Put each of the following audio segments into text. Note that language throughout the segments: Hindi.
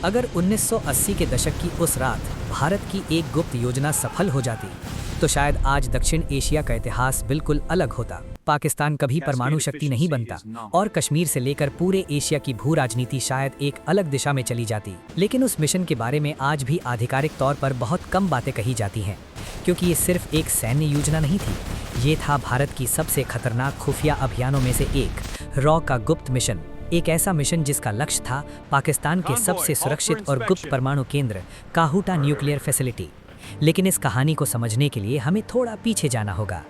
अगर 1980 के दशक की उस रात भारत की एक गुप्त योजना सफल हो जाती तो शायद आज दक्षिण एशिया का इतिहास बिल्कुल अलग होता। पाकिस्तान कभी परमाणु शक्ति नहीं बनता और कश्मीर से लेकर पूरे एशिया की भू राजनीति शायद एक अलग दिशा में चली जाती। लेकिन उस मिशन के बारे में आज भी आधिकारिक तौर पर बहुत कम बातें कही जाती हैं, क्योंकि ये सिर्फ एक सैन्य योजना नहीं थी। ये था भारत की सबसे खतरनाक खुफिया अभियानों में से एक, रॉ का गुप्त मिशन। एक ऐसा मिशन जिसका लक्ष्य था पाकिस्तान के सबसे सुरक्षित और गुप्त परमाणु केंद्र काहूटा न्यूक्लियर फैसिलिटी। लेकिन इस कहानी को समझने के लिए हमें थोड़ा पीछे जाना होगा।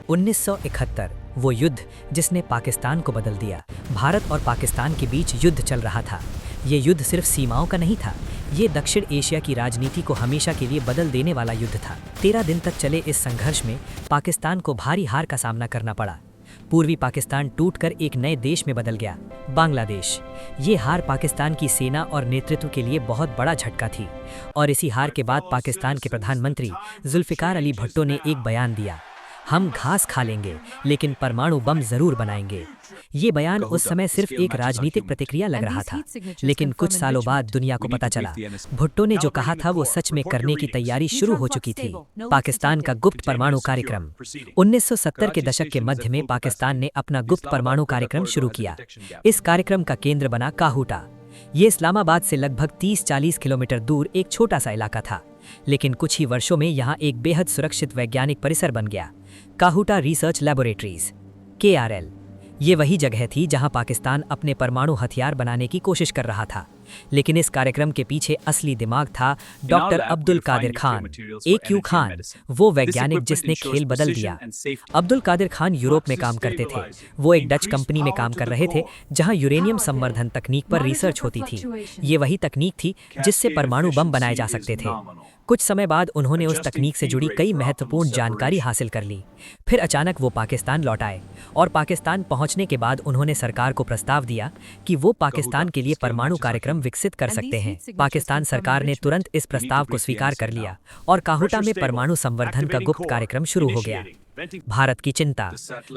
1971, वो युद्ध जिसने पाकिस्तान को बदल दिया। भारत और पाकिस्तान के बीच युद्ध चल रहा था। ये युद्ध सिर्फ सीमाओं का नहीं था, ये दक्षिण एशिया की राजनीति को हमेशा के लिए बदल देने वाला युद्ध था। 13 दिन तक चले इस संघर्ष में पाकिस्तान को भारी हार का सामना करना पड़ा। पूर्वी पाकिस्तान टूटकर एक नए देश में बदल गया, बांग्लादेश। ये हार पाकिस्तान की सेना और नेतृत्व के लिए बहुत बड़ा झटका थी। और इसी हार के बाद पाकिस्तान के प्रधानमंत्री जुल्फिकार अली भुट्टो ने एक बयान दिया, हम घास खा लेंगे लेकिन परमाणु बम जरूर बनाएंगे। ये बयान उस समय सिर्फ एक राजनीतिक प्रतिक्रिया लग रहा था, लेकिन कुछ सालों बाद दुनिया को पता चला भुट्टो ने जो कहा था वो सच में करने की तैयारी शुरू हो चुकी थी। पाकिस्तान का गुप्त परमाणु कार्यक्रम। 1970 के दशक के मध्य में पाकिस्तान ने अपना गुप्त परमाणु कार्यक्रम शुरू किया। इस कार्यक्रम का केंद्र बना काहूटा। ये इस्लामाबाद से लगभग 30-40 किलोमीटर दूर एक छोटा सा इलाका था, लेकिन कुछ ही वर्षों में यहाँ एक बेहद सुरक्षित वैज्ञानिक परिसर बन गया, काहूटा रिसर्च लैबोरेटरीज KRL। ये वही जगह थी जहां पाकिस्तान अपने परमाणु हथियार बनाने की कोशिश कर रहा था। लेकिन इस कार्यक्रम के पीछे असली दिमाग था डॉक्टर अब्दुल कादिर खान, AQ खान, वो वैज्ञानिक जिसने खेल बदल दिया। अब्दुल कादिर खान यूरोप में काम करते थे। वो एक डच कंपनी में काम कर रहे थे जहां यूरेनियम संवर्धन तकनीक पर रिसर्च होती थी। ये वही तकनीक थी जिससे परमाणु बम बनाए जा सकते थे। कुछ समय बाद उन्होंने उस तकनीक से जुड़ी कई महत्वपूर्ण जानकारी हासिल कर ली। फिर अचानक वो पाकिस्तान लौट आए और पाकिस्तान पहुंचने के बाद उन्होंने सरकार को प्रस्ताव दिया कि वो पाकिस्तान के लिए परमाणु कार्यक्रम विकसित कर सकते हैं। पाकिस्तान सरकार ने तुरंत इस प्रस्ताव को स्वीकार कर लिया और काहूटा में परमाणु संवर्धन का गुप्त कार्यक्रम शुरू हो गया। भारत की चिंता।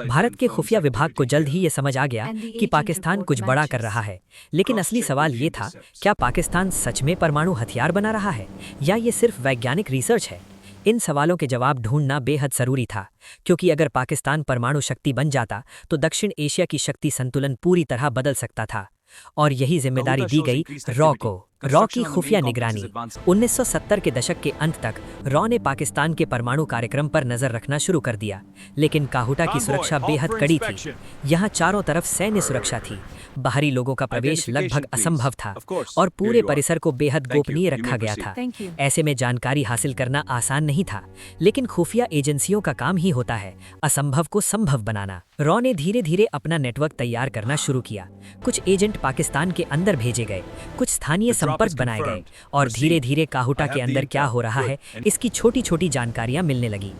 भारत के खुफिया विभाग को जल्द ही ये समझ आ गया कि पाकिस्तान कुछ बड़ा कर रहा है। लेकिन असली सवाल ये था, क्या पाकिस्तान सच में परमाणु हथियार बना रहा है या ये सिर्फ वैज्ञानिक रिसर्च है? इन सवालों के जवाब ढूंढना बेहद जरूरी था, क्योंकि अगर पाकिस्तान परमाणु शक्ति बन जाता तो दक्षिण एशिया की शक्ति संतुलन पूरी तरह बदल सकता था। और यही जिम्मेदारी दी गई रॉ को। रॉ की खुफिया निगरानी। 1970 के दशक के अंत तक रॉ ने पाकिस्तान के परमाणु कार्यक्रम पर नजर रखना शुरू कर दिया। लेकिन काहूटा की सुरक्षा बेहद कड़ी थी। यहाँ चारों तरफ सैन्य सुरक्षा थी, बाहरी लोगों का प्रवेश लगभग असंभव था और पूरे परिसर को बेहद गोपनीय रखा गया था। ऐसे में जानकारी हासिल करना आसान नहीं था, लेकिन खुफिया एजेंसियों का काम ही होता है असंभव को संभव बनाना। रॉ ने धीरे धीरे अपना नेटवर्क तैयार करना शुरू किया। कुछ एजेंट पाकिस्तान के अंदर भेजे गए, कुछ स्थानीय संपर्क बनाए गए और धीरे धीरे काहूटा के अंदर क्या हो रहा है इसकी छोटी छोटी जानकारियां मिलने लगी।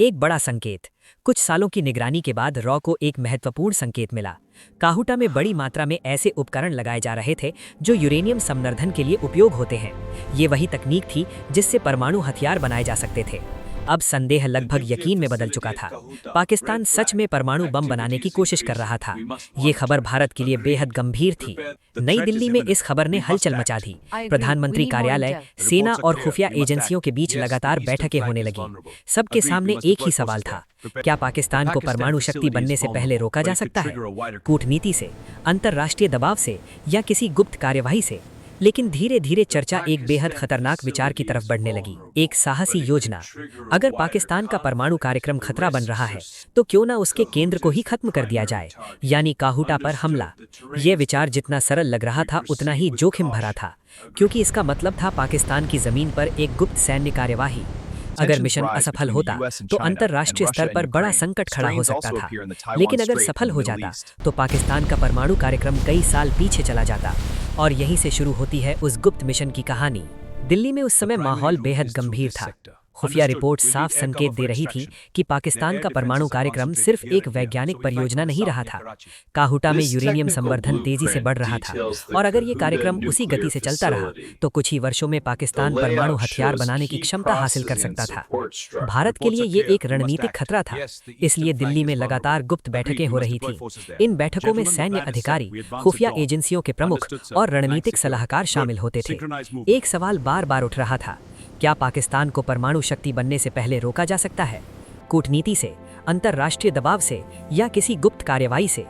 एक बड़ा संकेत। कुछ सालों की निगरानी के बाद रॉ को एक महत्वपूर्ण संकेत मिला। काहूटा में बड़ी मात्रा में ऐसे उपकरण लगाए जा रहे थे जो यूरेनियम संवर्धन के लिए उपयोग होते हैं। ये वही तकनीक थी जिससे परमाणु हथियार बनाए जा सकते थे। अब संदेह लगभग यकीन में बदल चुका था। पाकिस्तान सच में परमाणु बम बनाने की कोशिश कर रहा था। ये खबर भारत के लिए बेहद गंभीर थी। नई दिल्ली में इस खबर ने हलचल मचा दी। प्रधानमंत्री कार्यालय, सेना और खुफिया एजेंसियों के बीच लगातार बैठकें होने लगी। सबके सामने एक ही सवाल था, क्या पाकिस्तान को परमाणु शक्ति बनने से पहले रोका जा सकता है? कूटनीति से, अंतर्राष्ट्रीय दबाव से या किसी गुप्त कार्यवाही से? लेकिन धीरे धीरे चर्चा एक बेहद खतरनाक विचार की तरफ बढ़ने लगी। एक साहसी योजना। अगर पाकिस्तान का परमाणु कार्यक्रम खतरा बन रहा है तो क्यों ना उसके केंद्र को ही खत्म कर दिया जाए, यानी काहूटा पर हमला। यह विचार जितना सरल लग रहा था उतना ही जोखिम भरा था, क्योंकि इसका मतलब था पाकिस्तान की जमीन पर एक गुप्त सैन्य कार्यवाही। अगर मिशन असफल होता तो अंतर्राष्ट्रीय स्तर पर बड़ा संकट खड़ा हो सकता था। लेकिन अगर सफल हो जाता तो पाकिस्तान का परमाणु कार्यक्रम कई साल पीछे चला जाता। और यहीं से शुरू होती है उस गुप्त मिशन की कहानी। दिल्ली में उस समय माहौल बेहद गंभीर था। खुफिया रिपोर्ट साफ संकेत दे रही थी कि पाकिस्तान का परमाणु कार्यक्रम सिर्फ एक वैज्ञानिक परियोजना नहीं रहा था। काहुटा में यूरेनियम संवर्धन तेजी से बढ़ रहा था और अगर ये कार्यक्रम उसी गति से चलता रहा तो कुछ ही वर्षों में पाकिस्तान परमाणु हथियार बनाने की क्षमता हासिल कर सकता था। भारत के लिए ये एक रणनीतिक खतरा था, इसलिए दिल्ली में लगातार गुप्त बैठकें हो रही थी। इन बैठकों में सैन्य अधिकारी, खुफिया एजेंसियों के प्रमुख और रणनीतिक सलाहकार शामिल होते थे। एक सवाल बार बार उठ रहा था, क्या पाकिस्तान को परमाणु शक्ति बनने से पहले रोका जा सकता है? कूटनीति से, अंतर्राष्ट्रीय दबाव से या किसी गुप्त कार्रवाई से?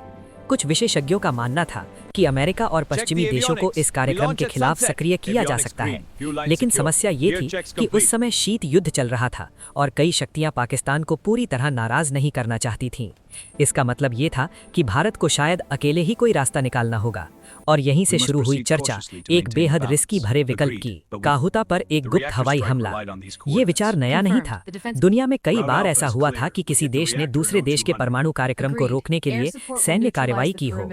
कुछ विशेषज्ञों का मानना था कि अमेरिका और पश्चिमी देशों को इस कार्यक्रम के खिलाफ सक्रिय किया जा सकता है, लेकिन समस्या ये थी कि उस समय शीत युद्ध चल रहा था और कई शक्तियां पाकिस्तान को पूरी तरह नाराज नहीं करना चाहती थीं। इसका मतलब ये था कि भारत को शायद अकेले ही कोई रास्ता निकालना होगा और यहीं से शुरू हुई चर्चा एक बेहद रिस्की भरे विकल्प की, काहुता पर एक गुप्त हवाई हमला। ये विचार नया नहीं था। दुनिया में कई बार ऐसा हुआ था कि किसी देश ने दूसरे देश के परमाणु कार्यक्रम को रोकने के लिए सैन्य कार्रवाई की हो।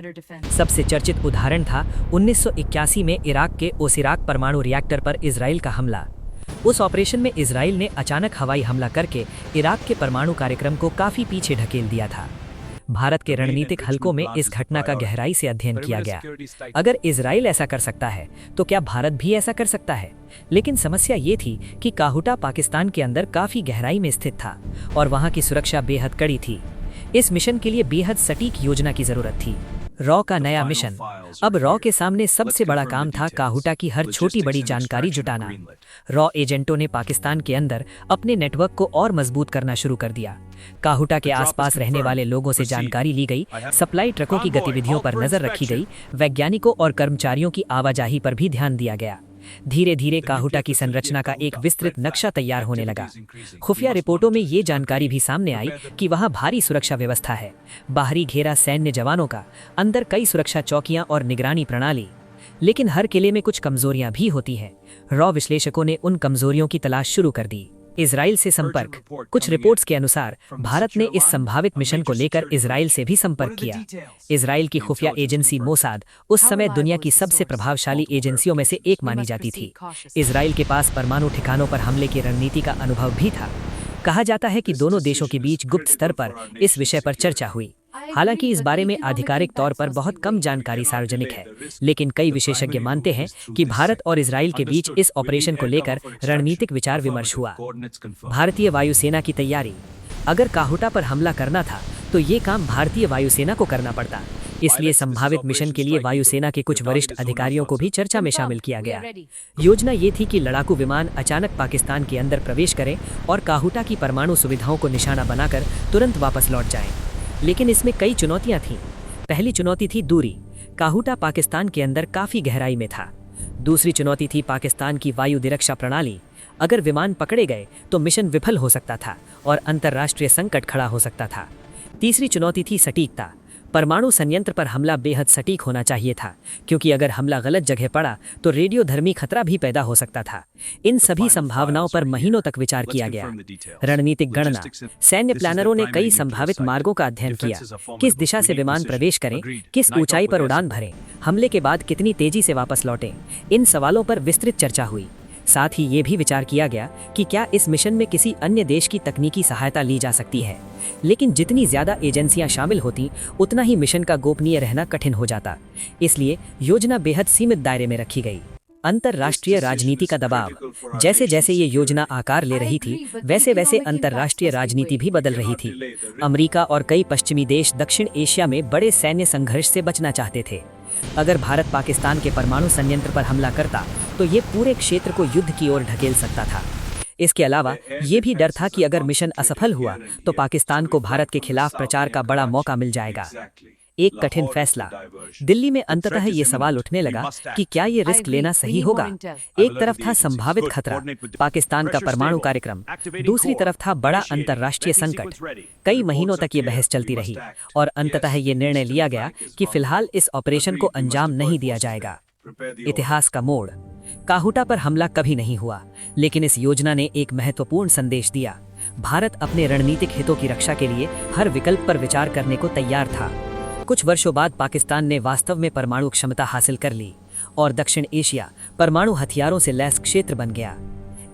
सबसे चर्चित उदाहरण था 1981 में इराक के ओसिराक परमाणु रिएक्टर पर इजराइल का हमला। उस ऑपरेशन में इजराइल ने अचानक हवाई हमला करके इराक के परमाणु कार्यक्रम को काफी पीछे ढकेल दिया था। भारत के रणनीतिक हलकों में इस घटना का गहराई से अध्ययन किया गया। अगर इजराइल ऐसा कर सकता है तो क्या भारत भी ऐसा कर सकता है? लेकिन समस्या ये थी कि काहुटा पाकिस्तान के अंदर काफी गहराई में स्थित था और वहां की सुरक्षा बेहद कड़ी थी। इस मिशन के लिए बेहद सटीक योजना की जरूरत थी। रॉ का नया मिशन। अब रॉ के सामने सबसे बड़ा काम था काहुटा की हर छोटी बड़ी जानकारी जुटाना। रॉ एजेंटों ने पाकिस्तान के अंदर अपने नेटवर्क को और मजबूत करना शुरू कर दिया। काहुटा के आसपास रहने वाले लोगों से जानकारी ली गई, सप्लाई ट्रकों की गतिविधियों पर नजर रखी गई, वैज्ञानिकों और कर्मचारियों की आवाजाही पर भी ध्यान दिया गया। धीरे धीरे काहुटा की संरचना का एक विस्तृत नक्शा तैयार होने लगा। खुफिया रिपोर्टों में ये जानकारी भी सामने आई कि वहां भारी सुरक्षा व्यवस्था है, बाहरी घेरा सैन्य जवानों का, अंदर कई सुरक्षा चौकियां और निगरानी प्रणाली। लेकिन हर किले में कुछ कमजोरियां भी होती हैं। रॉ विश्लेषकों ने उन कमजोरियों की तलाश शुरू कर दी। इजराइल से संपर्क। कुछ रिपोर्ट्स के अनुसार भारत ने इस संभावित मिशन को लेकर इजराइल से भी संपर्क किया। इजराइल की खुफिया एजेंसी मोसाद उस समय दुनिया की सबसे प्रभावशाली एजेंसियों में से एक मानी जाती थी। इजराइल के पास परमाणु ठिकानों पर हमले की रणनीति का अनुभव भी था। कहा जाता है कि दोनों देशों के बीच गुप्त स्तर पर इस विषय पर चर्चा हुई। हालांकि इस बारे में आधिकारिक तौर पर बहुत कम जानकारी सार्वजनिक है, लेकिन कई विशेषज्ञ मानते हैं कि भारत और इजराइल के बीच इस ऑपरेशन को लेकर रणनीतिक विचार विमर्श हुआ। भारतीय वायुसेना की तैयारी। अगर काहुटा पर हमला करना था तो ये काम भारतीय वायुसेना को करना पड़ता, इसलिए संभावित मिशन के लिए वायुसेना के कुछ वरिष्ठ अधिकारियों को भी चर्चा में शामिल किया गया। योजना ये थी कि लड़ाकू विमान अचानक पाकिस्तान के अंदर प्रवेश करें और काहुटा की परमाणु सुविधाओं को निशाना बनाकर तुरंत वापस लौट जाएं। लेकिन इसमें कई चुनौतियां थीं। पहली चुनौती थी दूरी। काहुटा पाकिस्तान के अंदर काफी गहराई में था। दूसरी चुनौती थी पाकिस्तान की वायु दिरक्षा प्रणाली। अगर विमान पकड़े गए तो मिशन विफल हो सकता था और अंतर्राष्ट्रीय संकट खड़ा हो सकता था। तीसरी चुनौती थी सटीकता। परमाणु संयंत्र पर हमला बेहद सटीक होना चाहिए था, क्योंकि अगर हमला गलत जगह पड़ा तो रेडियोधर्मी खतरा भी पैदा हो सकता था। इन सभी संभावनाओं पर महीनों तक विचार किया गया। रणनीतिक गणना। सैन्य प्लानरों ने कई संभावित मार्गों का अध्ययन किया। किस दिशा से विमान प्रवेश करें, किस ऊंचाई पर उड़ान भरें, हमले के बाद कितनी तेजी से वापस लौटें। इन सवालों पर विस्तृत चर्चा हुई। साथ ही ये भी विचार किया गया कि क्या इस मिशन में किसी अन्य देश की तकनीकी सहायता ली जा सकती है। लेकिन जितनी ज्यादा एजेंसियां शामिल होती, उतना ही मिशन का गोपनीय रहना कठिन हो जाता। इसलिए योजना बेहद सीमित दायरे में रखी गई। अंतर्राष्ट्रीय राजनीति का दबाव। जैसे जैसे ये योजना आकार ले रही थी, वैसे वैसे अंतर्राष्ट्रीय राजनीति भी बदल रही थी। अमेरिका और कई पश्चिमी देश दक्षिण एशिया में बड़े सैन्य संघर्ष से बचना चाहते थे। अगर भारत पाकिस्तान के परमाणु संयंत्र पर हमला करता तो ये पूरे क्षेत्र को युद्ध की ओर ढकेल सकता था। इसके अलावा ये भी डर था कि अगर मिशन असफल हुआ तो पाकिस्तान को भारत के खिलाफ प्रचार का बड़ा मौका मिल जाएगा। एक कठिन फैसला। दिल्ली में अंततः ये सवाल उठने लगा कि क्या ये रिस्क लेना सही होगा। एक तरफ था संभावित खतरा, पाकिस्तान का परमाणु कार्यक्रम, दूसरी तरफ था बड़ा अंतर्राष्ट्रीय संकट। कई महीनों तक ये बहस चलती रही और अंततः ये निर्णय लिया गया कि फिलहाल इस ऑपरेशन को अंजाम नहीं दिया जाएगा। इतिहास का मोड़। काहुटा पर हमला कभी नहीं हुआ, लेकिन इस योजना ने एक महत्वपूर्ण संदेश दिया। भारत अपने रणनीतिक हितों की रक्षा के लिए हर विकल्प पर विचार करने को तैयार था। कुछ वर्षों बाद पाकिस्तान ने वास्तव में परमाणु क्षमता हासिल कर ली और दक्षिण एशिया परमाणु हथियारों से लैस क्षेत्र बन गया।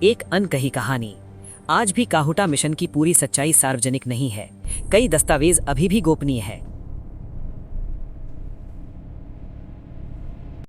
एक अनकही कहानी। आज भी काहुटा मिशन की पूरी सच्चाई सार्वजनिक नहीं है। कई दस्तावेज अभी भी गोपनीय है।